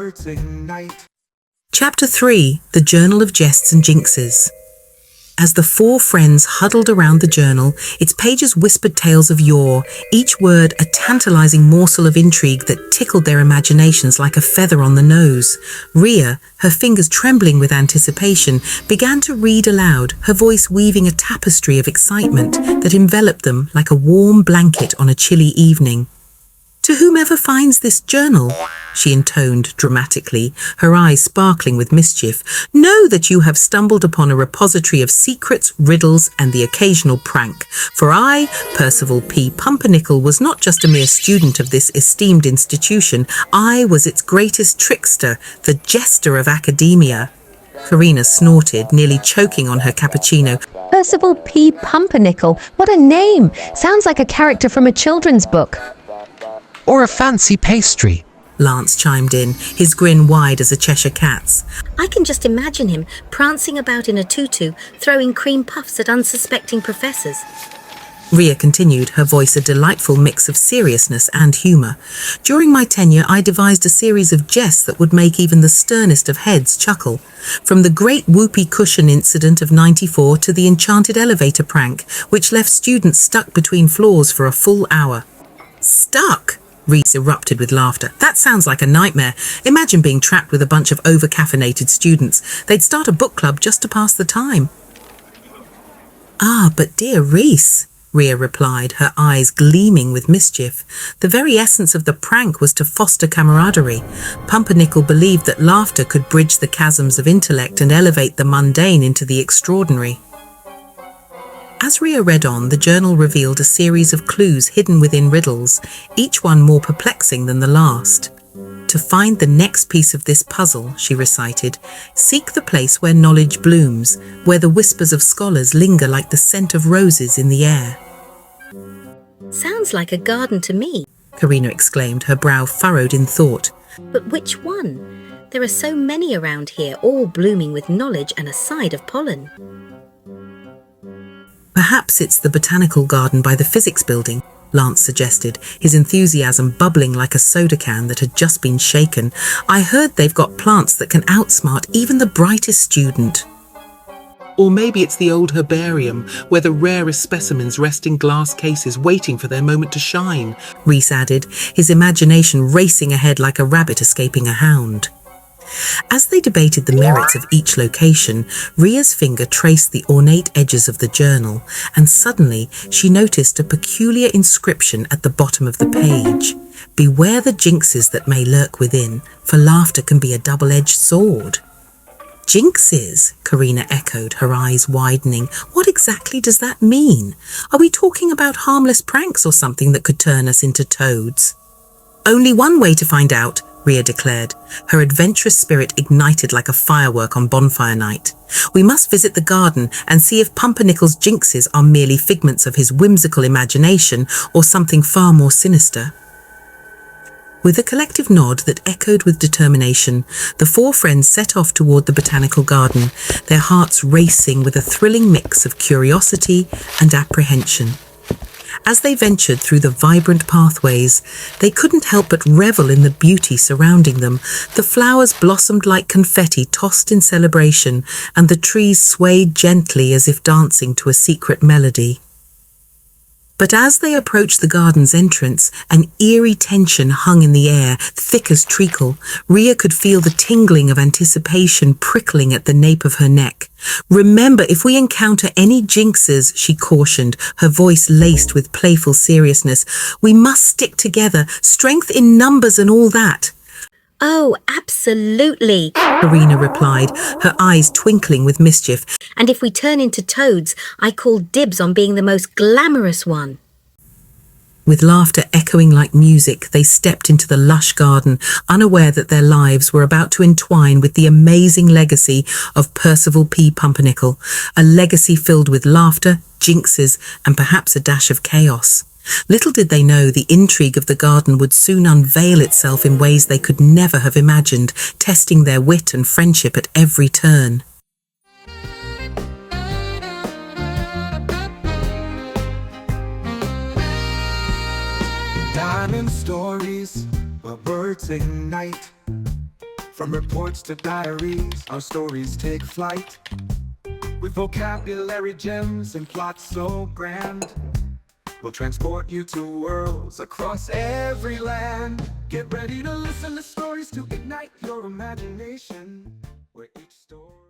birds ignite. Chapter 3. The Journal of Jests and Jinxes. As the four friends huddled around the journal, its pages whispered tales of yore, each word a tantalizing morsel of intrigue that tickled their imaginations like a feather on the nose. Rhea, her fingers trembling with anticipation, began to read aloud, her voice weaving a tapestry of excitement that enveloped them like a warm blanket on a chilly evening. "To whomever finds this journal," she intoned dramatically, her eyes sparkling with mischief, "know that you have stumbled upon a repository of secrets, riddles, and the occasional prank. For I, Percival P. Pumpernickel, was not just a mere student of this esteemed institution. I was its greatest trickster, the jester of academia." Karina snorted, nearly choking on her cappuccino. Percival P. Pumpernickel, what a name! Sounds like a character from a children's book. Or a fancy pastry, Lance chimed in, his grin wide as a Cheshire cat's. I can just imagine him prancing about in a tutu, throwing cream puffs at unsuspecting professors. Rhea continued, her voice a delightful mix of seriousness and humour. "During my tenure, I devised a series of jests that would make even the sternest of heads chuckle. From the great whoopee cushion incident of '94 to the enchanted elevator prank, which left students stuck between floors for a full hour." "Stuck?" Reese erupted with laughter. "That sounds like a nightmare. Imagine being trapped with a bunch of over-caffeinated students. They'd start a book club just to pass the time." "Ah, but dear Reese," Rhea replied, her eyes gleaming with mischief. "The very essence of the prank was to foster camaraderie. Pumpernickel believed that laughter could bridge the chasms of intellect and elevate the mundane into the extraordinary." As Rhea read on, the journal revealed a series of clues hidden within riddles, each one more perplexing than the last. "To find the next piece of this puzzle," she recited, "seek the place where knowledge blooms, where the whispers of scholars linger like the scent of roses in the air." Sounds like a garden to me. Karina exclaimed, her brow furrowed in thought. But which one? There are so many around here, all blooming with knowledge and a side of pollen. "Perhaps it's the botanical garden by the physics building," Lance suggested, his enthusiasm bubbling like a soda can that had just been shaken. "I heard they've got plants that can outsmart even the brightest student." Or maybe it's the old herbarium, where the rarest specimens rest in glass cases waiting for their moment to shine, Reese added, his imagination racing ahead like a rabbit escaping a hound. As they debated the merits of each location, Rhea's finger traced the ornate edges of the journal, and suddenly she noticed a peculiar inscription at the bottom of the page. "Beware the jinxes that may lurk within, for laughter can be a double-edged sword." "Jinxes," Karina echoed, her eyes widening. "What exactly does that mean? Are we talking about harmless pranks or something that could turn us into toads?" "Only one way to find out," Rhea declared, her adventurous spirit ignited like a firework on bonfire night. "We must visit the garden and see if Pumpernickel's jinxes are merely figments of his whimsical imagination or something far more sinister." With a collective nod that echoed with determination, the four friends set off toward the botanical garden, their hearts racing with a thrilling mix of curiosity and apprehension. As they ventured through the vibrant pathways, they couldn't help but revel in the beauty surrounding them. The flowers blossomed like confetti tossed in celebration, and the trees swayed gently as if dancing to a secret melody. But as they approached the garden's entrance, an eerie tension hung in the air, thick as treacle. Rhea could feel the tingling of anticipation prickling at the nape of her neck. "Remember, if we encounter any jinxes," she cautioned, her voice laced with playful seriousness, "we must stick together, strength in numbers and all that." Oh, absolutely, Karina replied, her eyes twinkling with mischief. "And if we turn into toads, I call dibs on being the most glamorous one." With laughter echoing like music, they stepped into the lush garden, unaware that their lives were about to entwine with the amazing legacy of Percival P. Pumpernickel, a legacy filled with laughter, jinxes, and perhaps a dash of chaos. Little did they know the intrigue of the garden would soon unveil itself in ways they could never have imagined, testing their wit and friendship at every turn. Diamond stories where birds ignite. From reports to diaries, our stories take flight, with vocabulary gems and plots so grand. We'll transport you to worlds across every land. Get ready to listen to stories to ignite your imagination, where each story